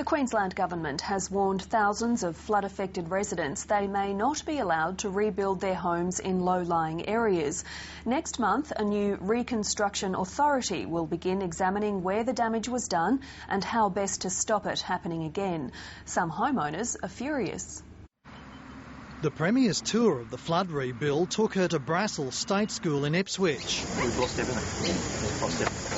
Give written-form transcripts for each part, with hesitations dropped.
Queensland Government has warned thousands of flood-affected residents they may not be allowed to rebuild their homes in low-lying areas. Next month, a new reconstruction authority will begin examining where the damage was done and how best to stop it happening again. Some homeowners are furious. The Premier's tour of the flood rebuild took her to Brassel State School in Ipswich. We've lost everything. We've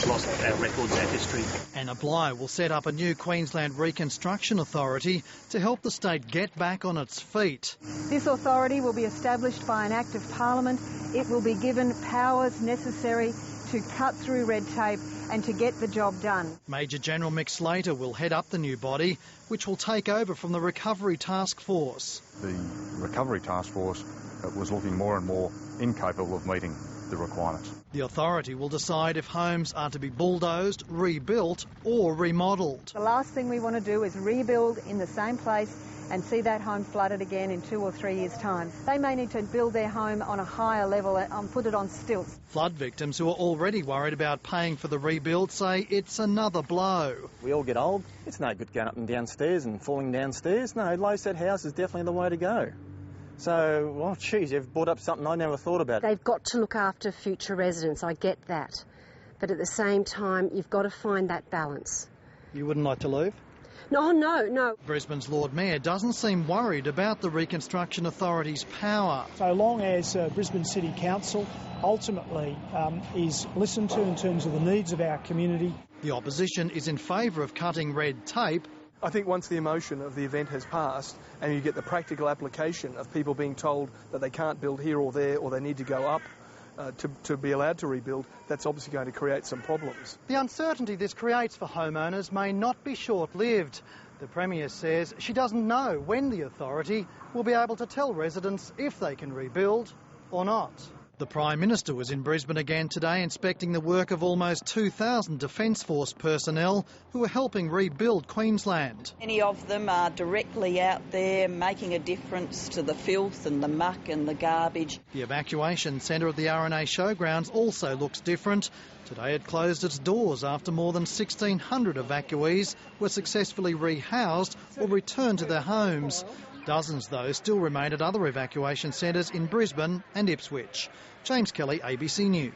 lost our records, our history. Anna Bligh will set up a new Queensland Reconstruction Authority to help the state get back on its feet. This authority will be established by an Act of Parliament. It will be given powers necessary to cut through red tape and to get the job done. Major General Mick Slater will head up the new body, which will take over from the Recovery Task Force. The Recovery Task Force was looking more and more incapable of meeting the requirements. The authority will decide if homes are to be bulldozed, rebuilt or remodelled. The last thing we want to do is rebuild in the same place and see that home flooded again in 2 or 3 years' time. They may need to build their home on a higher level and put it on stilts. Flood victims who are already worried about paying for the rebuild say it's another blow. We all get old. It's no good going up and downstairs and falling downstairs. No, low-set house is definitely the way to go. So, well, geez, you've brought up something I never thought about. They've got to look after future residents, I get that. But at the same time, you've got to find that balance. You wouldn't like to leave? No. Brisbane's Lord Mayor doesn't seem worried about the Reconstruction Authority's power. So long as Brisbane City Council ultimately is listened to in terms of the needs of our community. The opposition is in favour of cutting red tape. I think once the emotion of the event has passed and you get the practical application of people being told that they can't build here or there or they need to go up to be allowed to rebuild, that's obviously going to create some problems. The uncertainty this creates for homeowners may not be short-lived. The Premier says she doesn't know when the authority will be able to tell residents if they can rebuild or not. The Prime Minister was in Brisbane again today inspecting the work of almost 2,000 Defence Force personnel who are helping rebuild Queensland. Many of them are directly out there making a difference to the filth and the muck and the garbage. The evacuation centre at the RNA Showgrounds also looks different. Today it closed its doors after more than 1,600 evacuees were successfully rehoused or returned to their homes. Dozens, though, still remain at other evacuation centres in Brisbane and Ipswich. James Kelly, ABC News.